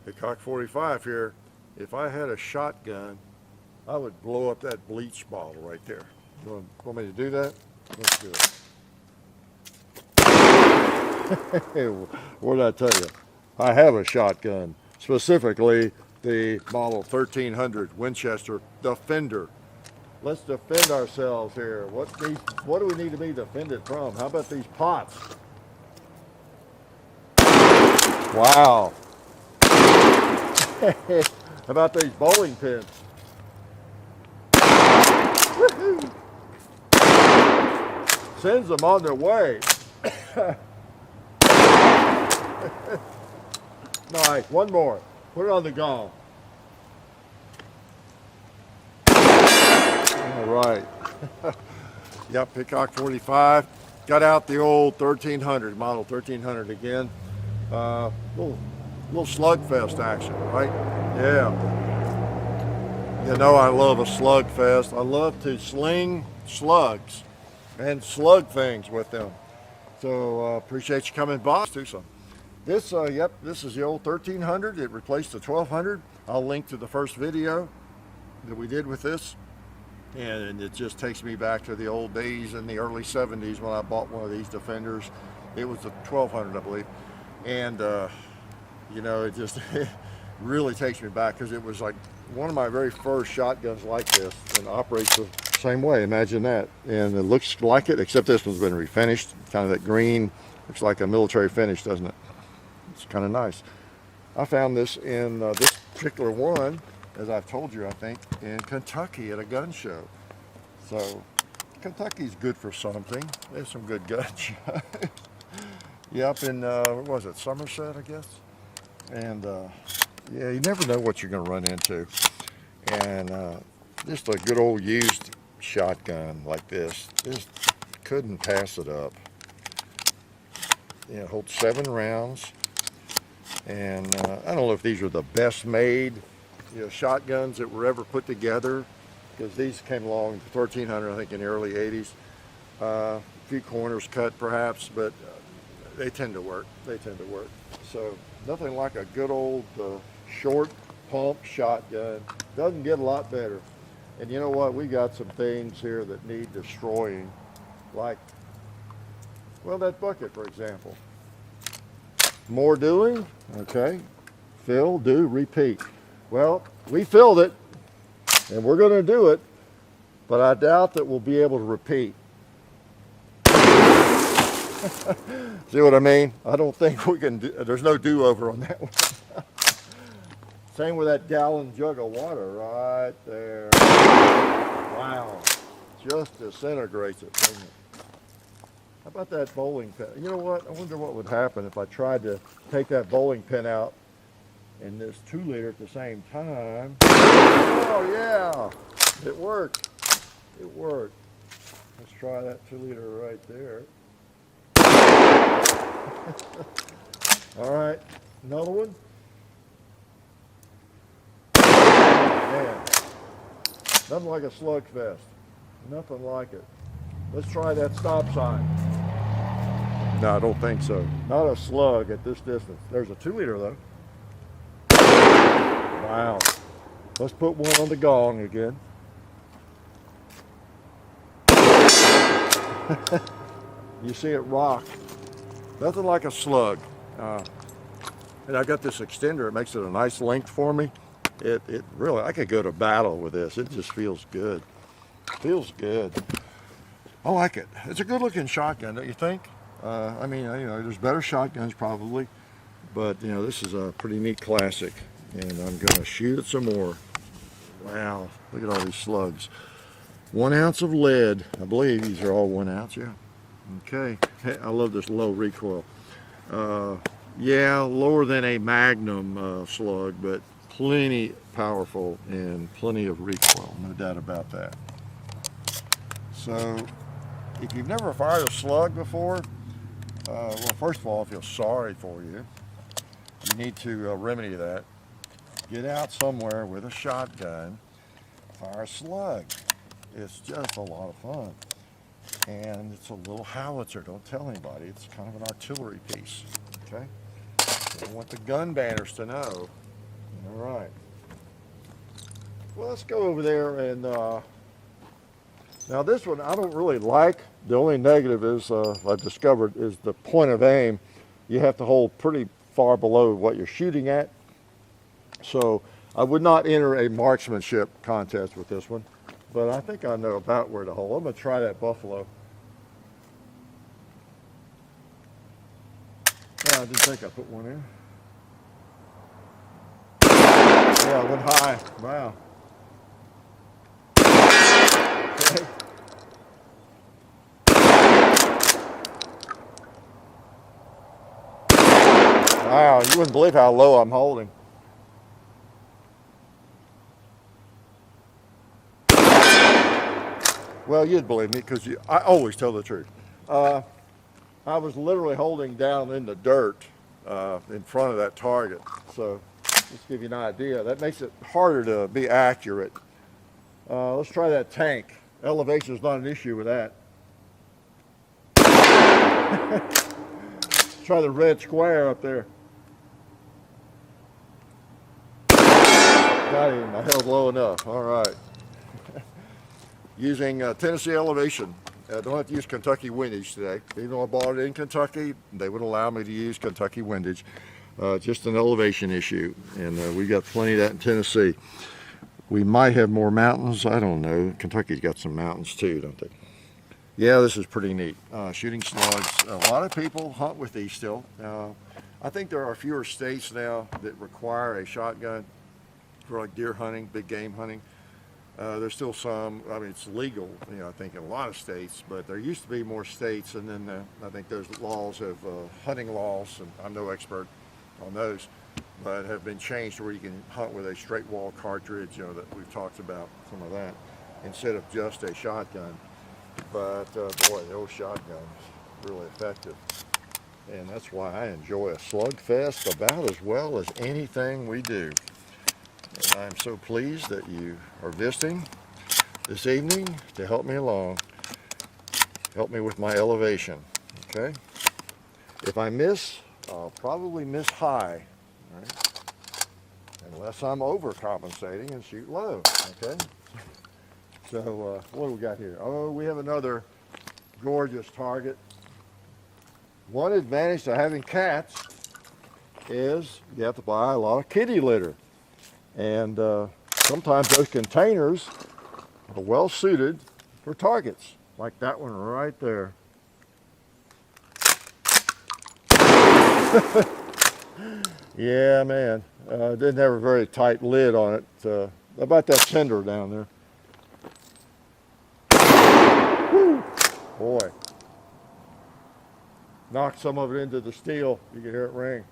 The Cock 45 here, if I had a shotgun, I would blow up that bleach bottle right there. You want me to do that? Let's do it. What did I tell you? I have a shotgun, specifically the model 1300 Winchester Defender. Let's defend ourselves here. What do we need to be defended from? How about these pots? Wow. How about these bowling pins? Woohoo! Sends them on their way. Nice. One more. Put it on the gong. All right. Yep, Peacock 45. Got out the old 1300, model 1300 again. Little Slugfest action, right? Yeah. You know I love a Slugfest. I love to sling slugs and slug things with them. So appreciate you coming by. Let's do some. This, yep, this is the old 1300. It replaced the 1200. I'll link to the first video that we did with this. And it just takes me back to the old days in the early 70s when I bought one of these Defenders. It was the 1200, I believe. And, you know, it just it really takes me back because it was like one of my very first shotguns like this and operates the same way. Imagine that. And it looks like it, except this one's been refinished. Kind of that green, looks like a military finish, doesn't it? It's kind of nice. I found this in this particular one, as I've told you, I think, in Kentucky at a gun show. So Kentucky's good for something. There's some good gun shows. Yeah, up in, what was it, Somerset, I guess? And yeah, you never know what you're going to run into. And just a good old used shotgun like this, just couldn't pass it up. You know, holds 7 rounds. And I don't know if these are the best made, you know, shotguns that were ever put together, because these came along, the 1300, I think, in the early 80s. A few corners cut, perhaps, but they tend to work. They tend to work. So nothing like a good old short pump shotgun. Doesn't get a lot better. And you know what? We got some things here that need destroying, like, well, that bucket, for example. More doing, okay. Fill, do, repeat. Well, we filled it, and we're going to do it, but I doubt that we'll be able to repeat. See what I mean? I don't think we can do, there's no do-over on that one. Same with that gallon jug of water right there. Wow, just disintegrates it, doesn't it? How about that bowling pin? You know what? I wonder what would happen if I tried to take that bowling pin out and this 2-liter at the same time. Oh yeah, it worked. It worked. Let's try that 2-liter right there. All right, another one. Man, nothing like a Slugfest. Nothing like it. Let's try that stop sign. No, I don't think so. Not a slug at this distance. There's a 2-liter though. Wow. Let's put one on the gong again. You see it rock. Nothing like a slug. And I got this extender. It makes it a nice length for me. It really, I could go to battle with this. It just feels good. Feels good. I like it. It's a good looking shotgun, don't you think? I mean, you know, there's better shotguns probably, but you know, this is a pretty neat classic, and I'm gonna shoot it some more. Wow, look at all these slugs. 1 ounce of lead. I believe these are all 1 ounce, yeah. Okay, hey, I love this low recoil. Yeah, lower than a Magnum slug, but plenty powerful and plenty of recoil, no doubt about that. So, if you've never fired a slug before, well, first of all, I feel sorry for you. You need to remedy that. Get out somewhere with a shotgun, fire a slug. It's just a lot of fun. And it's a little howitzer, don't tell anybody. It's kind of an artillery piece, okay? I want the gun banners to know right. Well, let's go over there and now this one I don't really like. The only negative is I've discovered is the point of aim. You have to hold pretty far below what you're shooting at. So I would not enter a marksmanship contest with this one, but I think I know about where to hold. I'm going to try that buffalo. Yeah, I didn't think I put one in. Yeah, I went high. Wow. Okay. Wow, you wouldn't believe how low I'm holding. Well, you'd believe me because I always tell the truth. I was literally holding down in the dirt in front of that target. So just to give you an idea, that makes it harder to be accurate. Let's try that tank. Elevation is not an issue with that. Try the red square up there. Got him. I held low enough. All right. Using Tennessee elevation. Don't have to use Kentucky windage today. Even though I bought it in Kentucky, they would allow me to use Kentucky windage. Just an elevation issue, and we got plenty of that in Tennessee. We might have more mountains. I don't know. Kentucky's got some mountains too, don't they? Yeah, this is pretty neat. Shooting slugs. A lot of people hunt with these still. I think there are fewer states now that require a shotgun for like deer hunting, big game hunting. There's still some, I mean, it's legal, I think in a lot of states, but there used to be more states, and then I think those laws of hunting laws, and I'm no expert on those, but have been changed where you can hunt with a straight wall cartridge, that we've talked about, some of that, instead of just a shotgun. But boy, the old shotgun is really effective. And that's why I enjoy a Slugfest about as well as anything we do. And I'm so pleased that you are visiting this evening to help me along. Help me with my elevation, okay? If I miss, I'll probably miss high, right? Unless I'm overcompensating and shoot low, okay? So what do we got here? Oh, we have another gorgeous target. One advantage to having cats is you have to buy a lot of kitty litter. And sometimes those containers are well suited for targets, like that one right there. Yeah, man. Didn't have a very tight lid on it. About that tinder down there. Woo! Boy. Knocked some of it into the steel. You can hear it ring.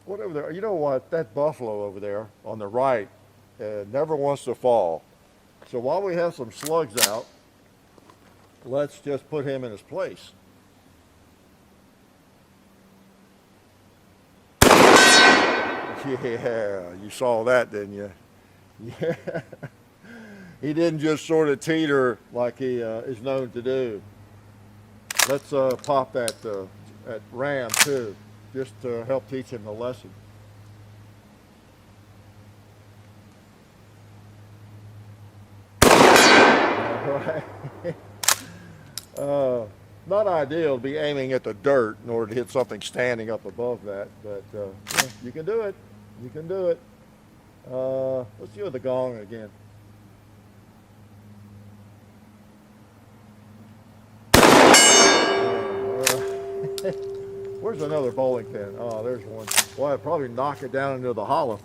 Whatever there, you know what? That buffalo over there on the right never wants to fall. So while we have some slugs out, let's just put him in his place. Yeah, you saw that, didn't you? Yeah. He didn't just sort of teeter like he is known to do. Let's pop that ram too, just to help teach him the lesson. All right. Not ideal to be aiming at the dirt in order to hit something standing up above that, but yeah, you can do it. You can do it. Let's do the gong again. Where's another bowling pin? Oh, there's one. Well, I'd probably knock it down into the hollow.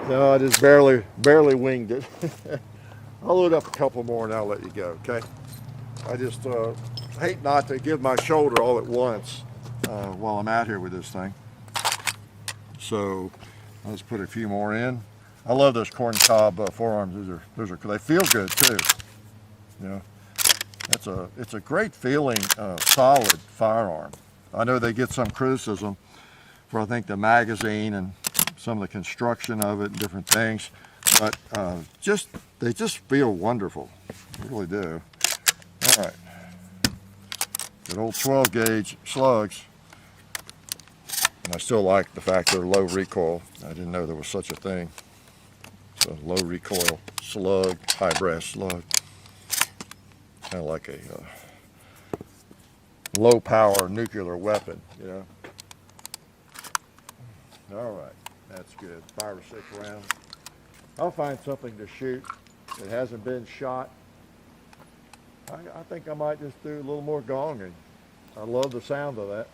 No, I just barely winged it. I'll load up a couple more and I'll let you go, okay? I just hate not to give my shoulder all at once while I'm out here with this thing. So let's put a few more in. I love those corn cob forearms. Those are they feel good too. You know, it's a great feeling solid firearm. I know they get some criticism for I think the magazine and some of the construction of it and different things, but they just feel wonderful. They really do. All right, good old 12 gauge slugs. And I still like the fact they're low recoil. I didn't know there was such a thing. So low recoil slug, high brass slug. Kind of like a low power nuclear weapon, you know. All right, that's good. 5 or 6 rounds. I'll find something to shoot that hasn't been shot. I think I might just do a little more gonging. I love the sound of that.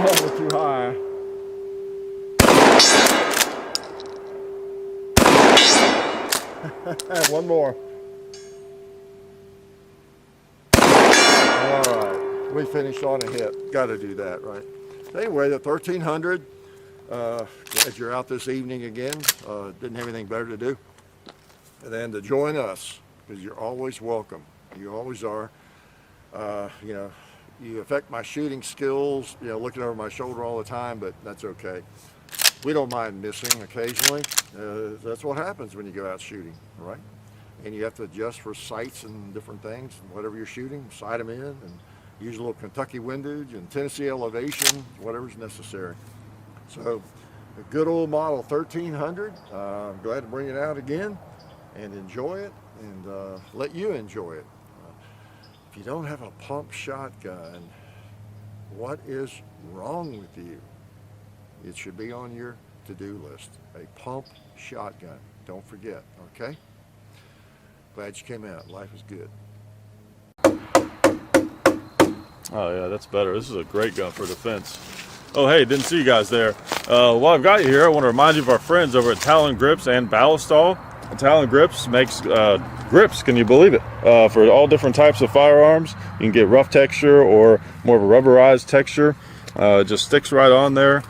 Oh, too high. One more. All right, we finished on a hit. Got to do that, right? Anyway, the 1300. Glad you're out this evening again. Didn't have anything better to do. And then to join us, because you're always welcome. You always are. You know, you affect my shooting skills, you know, looking over my shoulder all the time, but that's okay. We don't mind missing occasionally. That's what happens when you go out shooting, right? And you have to adjust for sights and different things, and whatever you're shooting, sight them in, and use a little Kentucky windage and Tennessee elevation, whatever's necessary. So, a good old model 1300. I'm glad to bring it out again and enjoy it, and let you enjoy it. If you don't have a pump shotgun, what is wrong with you? It should be on your to-do list. A pump shotgun. Don't forget, okay? Glad you came out. Life is good. Oh yeah, that's better. This is a great gun for defense. Oh hey, didn't see you guys there. While I've got you here, I want to remind you of our friends over at Talon Grips and Ballistol. Talon Grips makes grips, can you believe it, for all different types of firearms. You can get rough texture or more of a rubberized texture. It just sticks right on there.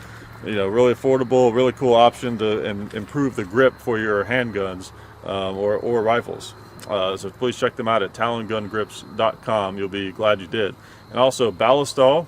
You know, really affordable, really cool option to improve the grip for your handguns or rifles. So please check them out at talongungrips.com. You'll be glad you did. And also Ballistol.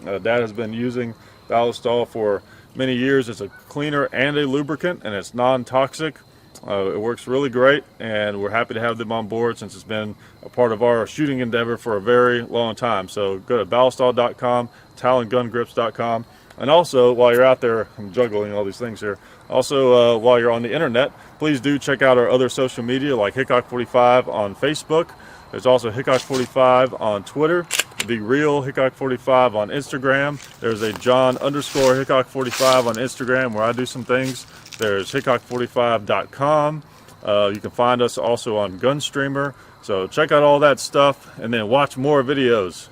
Dad has been using Ballistol for many years. It's a cleaner and a lubricant, and it's non-toxic. It works really great, and we're happy to have them on board since it's been a part of our shooting endeavor for a very long time. So go to ballistol.com, talongungrips.com. And also, while you're out there, I'm juggling all these things here. Also, while you're on the internet, please do check out our other social media like Hickok45 on Facebook. There's also Hickok45 on Twitter, The Real Hickok45 on Instagram. There's a John_Hickok45 on Instagram where I do some things. There's Hickok45.com. You can find us also on Gunstreamer. So check out all that stuff and then watch more videos.